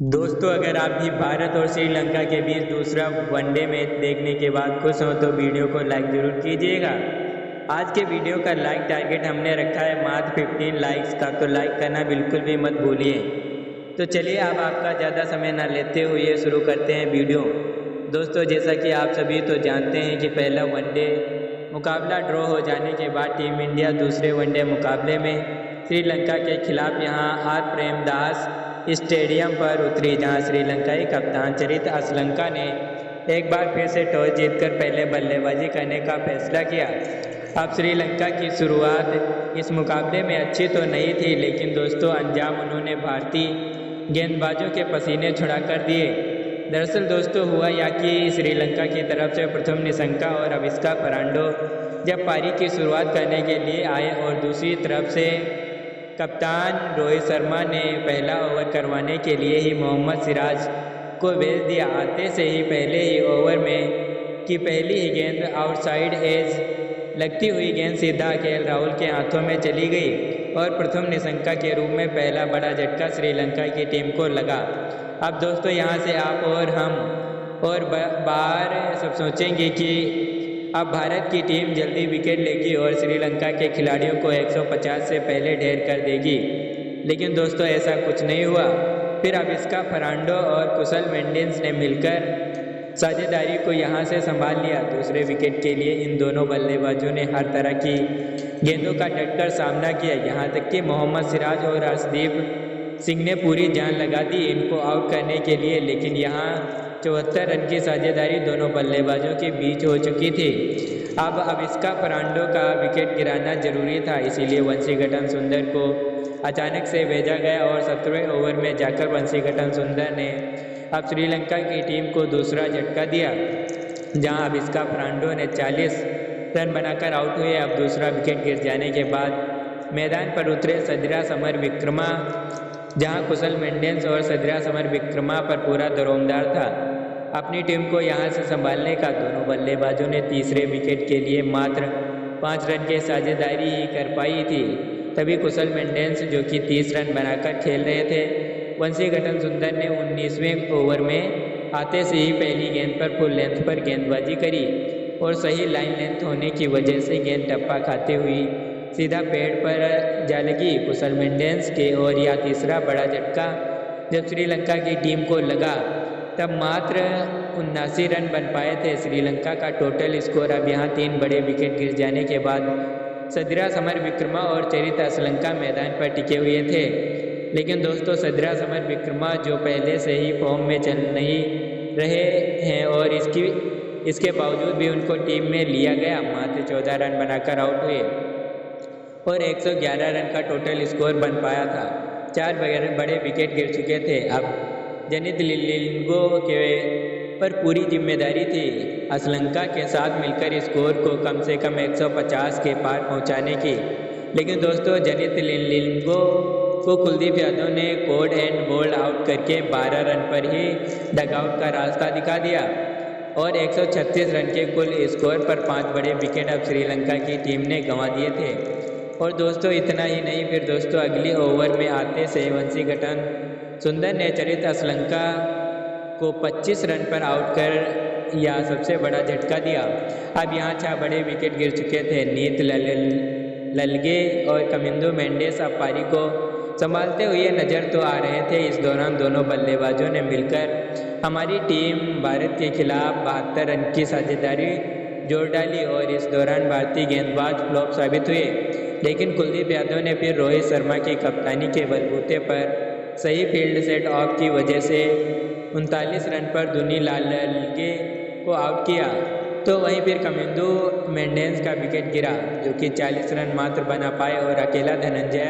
दोस्तों, अगर आप भी भारत और श्रीलंका के बीच दूसरा वनडे मैच देखने के बाद खुश हों तो वीडियो को लाइक ज़रूर कीजिएगा। आज के वीडियो का लाइक टारगेट हमने रखा है मात्र 15 लाइक्स का, तो लाइक करना बिल्कुल भी मत भूलिए। तो चलिए अब आपका ज़्यादा समय ना लेते हुए शुरू करते हैं वीडियो। दोस्तों, जैसा कि आप सभी तो जानते हैं कि पहला वनडे मुकाबला ड्रॉ हो जाने के बाद टीम इंडिया दूसरे वनडे मुकाबले में श्रीलंका के खिलाफ यहां आर प्रेमदास स्टेडियम पर उतरी, जहां श्रीलंकाई कप्तान चरित असलंका ने एक बार फिर से टॉस जीतकर पहले बल्लेबाजी करने का फैसला किया। अब श्रीलंका की शुरुआत इस मुकाबले में अच्छी तो नहीं थी, लेकिन दोस्तों अंजाम उन्होंने भारतीय गेंदबाजों के पसीने छुड़ा कर दिए। दरअसल दोस्तों हुआ या कि श्रीलंका की तरफ से प्रथम निशंका और अविष्का फर्नांडो जब पारी की शुरुआत करने के लिए आए और दूसरी तरफ से कप्तान रोहित शर्मा ने पहला ओवर करवाने के लिए ही मोहम्मद सिराज को भेज दिया। आते से ही पहले ही ओवर में की पहली ही गेंद आउटसाइड एज लगती हुई गेंद सीधा केएल राहुल के हाथों में चली गई और प्रथम निशंका के रूप में पहला बड़ा झटका श्रीलंका की टीम को लगा। अब दोस्तों यहाँ से आप और हम और बाहर सब सोचेंगे कि अब भारत की टीम जल्दी विकेट लेगी और श्रीलंका के खिलाड़ियों को 150 से पहले ढेर कर देगी, लेकिन दोस्तों ऐसा कुछ नहीं हुआ। फिर अविष्का फर्नांडो और कुशल मेंडिस ने मिलकर साझेदारी को यहां से संभाल लिया। दूसरे विकेट के लिए इन दोनों बल्लेबाजों ने हर तरह की गेंदों का डटकर सामना किया, यहां तक कि मोहम्मद सिराज और अर्शदीप सिंह ने पूरी जान लगा दी इनको आउट करने के लिए, लेकिन यहाँ 74 रन की साझेदारी दोनों बल्लेबाजों के बीच हो चुकी थी। अब अविष्का फर्नांडो का विकेट गिराना जरूरी था, इसीलिए वंशीघटन सुंदर को अचानक से भेजा गया और 17वें ओवर में जाकर वंशीघटन सुंदर ने अब श्रीलंका की टीम को दूसरा झटका दिया, जहां अविष्का फर्नांडो ने 40 रन बनाकर आउट हुए। अब दूसरा विकेट गिर जाने के बाद मैदान पर उतरे सदरा समर विक्रमा, जहां कुशल मेंडिस और सदरा समर विक्रमा पर पूरा दरोमदार था अपनी टीम को यहां से संभालने का। दोनों बल्लेबाजों ने तीसरे विकेट के लिए मात्र 5 रन की साझेदारी ही कर पाई थी। तभी कुशल मेंडिस, जो कि 30 रन बनाकर खेल रहे थे, वंशीघटन सुंदर ने 19वें ओवर में आते से ही पहली गेंद पर फुल लेंथ पर गेंदबाजी करी और सही लाइन लेंथ होने की वजह से गेंद टप्पा खाते हुई सीधा पेड़ पर जा लगी कुशल मेंडिस के। और यह तीसरा बड़ा झटका जब श्रीलंका की टीम को लगा तब मात्र 79 रन बन पाए थे श्रीलंका का टोटल स्कोर। अब यहाँ 3 बड़े विकेट गिर जाने के बाद सदरा समर विक्रमा और चरित असलंका मैदान पर टिके हुए थे, लेकिन दोस्तों सदरा समर विक्रमा जो पहले से ही फॉर्म में चल नहीं रहे हैं और इसके बावजूद भी उनको टीम में लिया गया, मात्र 14 रन बनाकर आउट हुए और 111 रन का टोटल स्कोर बन पाया था। 4 बड़े विकेट गिर चुके थे। अब जनित लिंगो के पर पूरी जिम्मेदारी थी असलंका के साथ मिलकर स्कोर को कम से कम 150 के पार पहुंचाने की, लेकिन दोस्तों जनित लिंगो को कुलदीप यादव ने कोड एंड बोल्ड आउट करके 12 रन पर ही डगआउट का रास्ता दिखा दिया और 136 रन के कुल स्कोर पर 5 बड़े विकेट अब श्रीलंका की टीम ने गंवा दिए थे। और दोस्तों इतना ही नहीं, फिर दोस्तों अगली ओवर में आते से वंशीघटन सुंदर ने चरित असलंका को 25 रन पर आउट कर यह सबसे बड़ा झटका दिया। अब यहाँ 6 बड़े विकेट गिर चुके थे। नीत ललगे और कमिंदो मेंडिस अब पारी को संभालते हुए नजर तो आ रहे थे। इस दौरान दोनों बल्लेबाजों ने मिलकर हमारी टीम भारत के खिलाफ 72 रन की साझेदारी जोड़ डाली और इस दौरान भारतीय गेंदबाज फ्लॉप साबित हुए, लेकिन कुलदीप यादव ने फिर रोहित शर्मा की कप्तानी के बलबूते पर सही फील्ड सेट ऑफ की वजह से 39 रन पर दुनी ललगे को आउट किया। तो वहीं फिर कमिंदो मेंडिस का विकेट गिरा, जो कि 40 रन मात्र बना पाए और अकेला धनंजय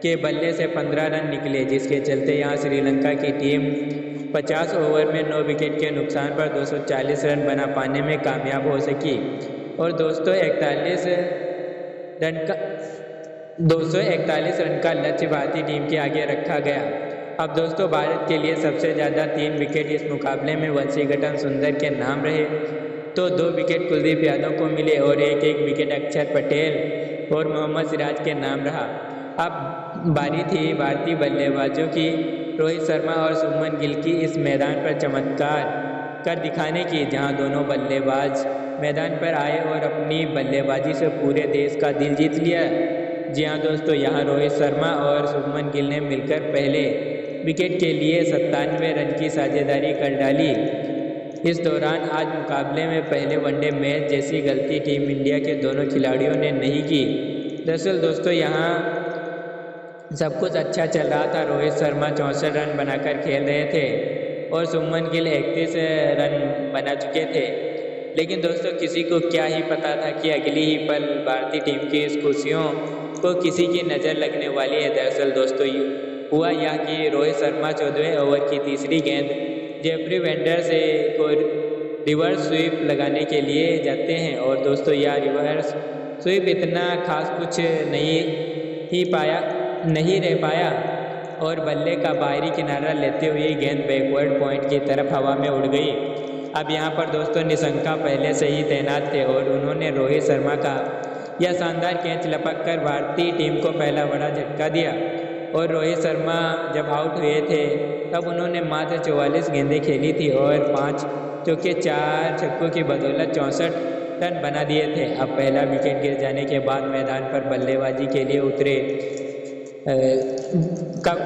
के बल्ले से 15 रन निकले, जिसके चलते यहाँ श्रीलंका की टीम 50 ओवर में 9 विकेट के नुकसान पर 240 रन बना पाने में कामयाब हो सकी और 241 रन का लक्ष्य भारतीय टीम के आगे रखा गया। अब दोस्तों भारत के लिए सबसे ज़्यादा 3 विकेट इस मुकाबले में वंशीघटन सुंदर के नाम रहे, तो 2 विकेट कुलदीप यादव को मिले और एक विकेट अक्षर पटेल और मोहम्मद सिराज के नाम रहा। अब बारी थी भारतीय बल्लेबाजों की, रोहित शर्मा और शुभमन गिल की इस मैदान पर चमत्कार कर दिखाने की, जहां दोनों बल्लेबाज मैदान पर आए और अपनी बल्लेबाजी से पूरे देश का दिल जीत लिया। जी हाँ दोस्तों, यहाँ रोहित शर्मा और शुभमन गिल ने मिलकर पहले विकेट के लिए 97 रन की साझेदारी कर डाली। इस दौरान आज मुकाबले में पहले वनडे मैच जैसी गलती टीम इंडिया के दोनों खिलाड़ियों ने नहीं की। दरअसल दोस्तों, यहाँ सब कुछ अच्छा चल रहा था। रोहित शर्मा 64 रन बनाकर खेल रहे थे और शुभमन गिल 31 रन बना चुके थे। लेकिन दोस्तों, किसी को क्या ही पता था कि अगली ही पल भारतीय टीम की इस खुशियों को किसी की नज़र लगने वाली है। दरअसल दोस्तों, हुआ यह कि रोहित शर्मा 14वें ओवर की तीसरी गेंद जेफरी वेंडर से को रिवर्स स्वीप लगाने के लिए जाते हैं और दोस्तों यह रिवर्स स्वीप इतना खास कुछ नहीं रह पाया और बल्ले का बाहरी किनारा लेते हुए गेंद बैकवर्ड पॉइंट की तरफ हवा में उड़ गई। अब यहाँ पर दोस्तों निशंका पहले से ही तैनात थे और उन्होंने रोहित शर्मा का यह शानदार कैच लपक कर भारतीय टीम को पहला बड़ा झटका दिया। और रोहित शर्मा जब आउट हुए थे तब उन्होंने मात्र 44 गेंदें खेली थी और 5 चौके 4 छक्कों की बदौलत 64 रन बना दिए थे। अब पहला विकेट गिर जाने के बाद मैदान पर बल्लेबाजी के लिए उतरे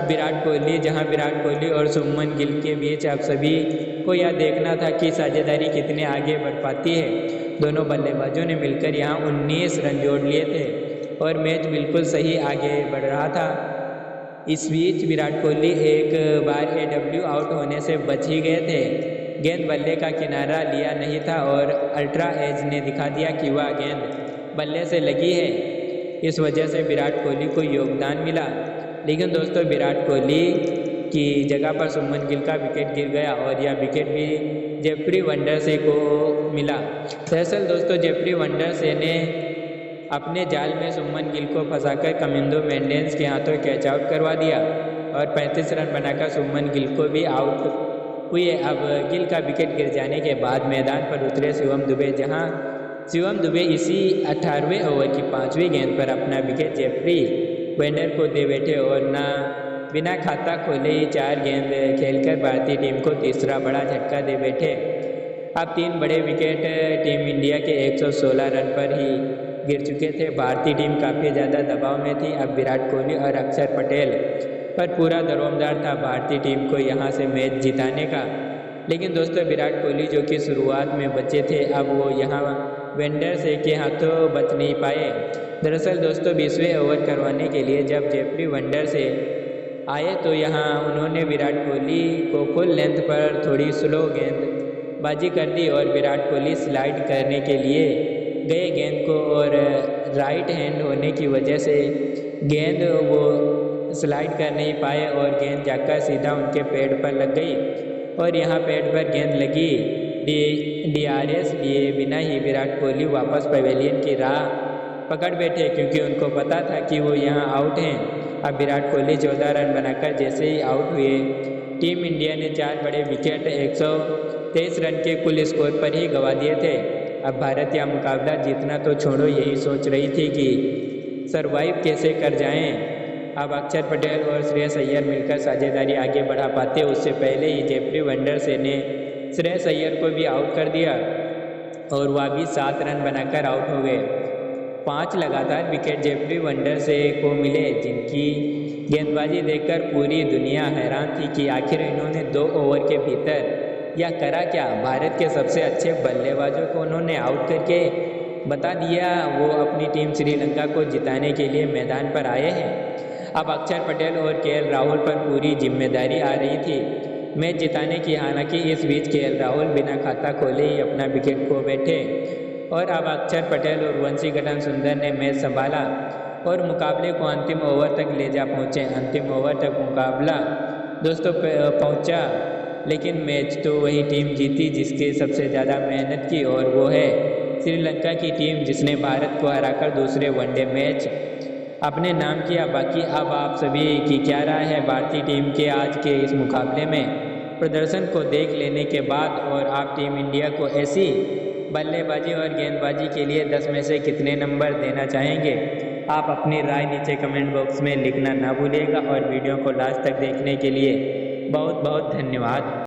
विराट कोहली, जहां विराट कोहली और शुभमन गिल के बीच आप सभी को यह देखना था कि साझेदारी कितने आगे बढ़ पाती है। दोनों बल्लेबाजों ने मिलकर यहां 19 रन जोड़ लिए थे और मैच बिल्कुल सही आगे बढ़ रहा था। इस बीच विराट कोहली एक बार AW आउट होने से बच ही गए थे। गेंद बल्ले का किनारा लिया नहीं था और अल्ट्रा एज ने दिखा दिया कि वह गेंद बल्ले से लगी है। इस वजह से विराट कोहली को योगदान मिला। लेकिन दोस्तों, विराट कोहली की जगह पर शुभमन गिल का विकेट गिर गया और यह विकेट भी जेफरी वेंडर से को मिला। दरअसल दोस्तों, जेफरी वेंडर से ने अपने जाल में शुभमन गिल को फंसाकर कमिंदो मेंडिस के हाथों कैच आउट करवा दिया और 35 रन बनाकर शुभमन गिल को भी आउट हुए। अब गिल का विकेट गिर जाने के बाद मैदान पर उतरे शिवम दुबे, जहां शिवम दुबे इसी 18वें ओवर की 5वीं गेंद पर अपना विकेट जेफरी वेंडर को दे बैठे और बिना खाता खोले ही 4 गेंद खेलकर भारतीय टीम को तीसरा बड़ा झटका दे बैठे। अब 3 बड़े विकेट टीम इंडिया के 116 रन पर ही गिर चुके थे। भारतीय टीम काफ़ी ज़्यादा दबाव में थी। अब विराट कोहली और अक्षर पटेल पर पूरा दारोमदार था भारतीय टीम को यहाँ से मैच जिताने का। लेकिन दोस्तों, विराट कोहली जो कि शुरुआत में बचे थे, अब वो यहाँ वेंडर से के हाथों बच नहीं पाए। दरअसल दोस्तों, 20वें ओवर करवाने के लिए जब जेफरी वेंडर से आए तो यहाँ उन्होंने विराट कोहली को फुल लेंथ पर थोड़ी स्लो गेंदबाजी कर दी और विराट कोहली स्लाइड करने के लिए गए गेंद को और राइट हैंड होने की वजह से गेंद वो स्लाइड कर नहीं पाए और गेंद जाकर सीधा उनके पैड पर लग गई और यहाँ पैड पर गेंद लगी। DRS लिए बिना ही विराट कोहली वापस पवेलियन की राह पकड़ बैठे, क्योंकि उनको पता था कि वो यहाँ आउट हैं। अब विराट कोहली 14 रन बनाकर जैसे ही आउट हुए, टीम इंडिया ने 4 बड़े विकेट 123 रन के कुल स्कोर पर ही गंवा दिए थे। अब भारत यह मुकाबला जीतना तो छोड़ो, यही सोच रही थी कि सरवाइव कैसे कर जाएं। अब अक्षर पटेल और श्रेयस अय्यर मिलकर साझेदारी आगे बढ़ा पाते, उससे पहले ही जेफरी वेंडर से ने श्रेयस अय्यर को भी आउट कर दिया और वह भी 7 रन बनाकर आउट हो गए। 5 लगातार विकेट जेफरी वेंडर से को मिले, जिनकी गेंदबाजी देखकर पूरी दुनिया हैरान थी कि आखिर इन्होंने 2 ओवर के भीतर यह करा क्या। भारत के सबसे अच्छे बल्लेबाजों को उन्होंने आउट करके बता दिया वो अपनी टीम श्रीलंका को जिताने के लिए मैदान पर आए हैं। अब अक्षर पटेल और KL राहुल पर पूरी जिम्मेदारी आ रही थी मैच जिताने की। हालांकि इस बीच KL राहुल बिना खाता खोले ही अपना विकेट खो बैठे और अब अक्षर पटेल और वंशी गटन सुंदर ने मैच संभाला और मुकाबले को अंतिम ओवर तक ले जा पहुँचे। अंतिम ओवर तक मुकाबला दोस्तों पहुँचा, लेकिन मैच तो वही टीम जीती जिसके सबसे ज़्यादा मेहनत की, और वो है श्रीलंका की टीम, जिसने भारत को हराकर दूसरे वनडे मैच अपने नाम किया। बाकी अब आप सभी की क्या राय है भारतीय टीम के आज के इस मुकाबले में प्रदर्शन को देख लेने के बाद, और आप टीम इंडिया को ऐसी बल्लेबाजी और गेंदबाजी के लिए 10 में से कितने नंबर देना चाहेंगे? आप अपनी राय नीचे कमेंट बॉक्स में लिखना ना भूलिएगा और वीडियो को लास्ट तक देखने के लिए बहुत बहुत धन्यवाद।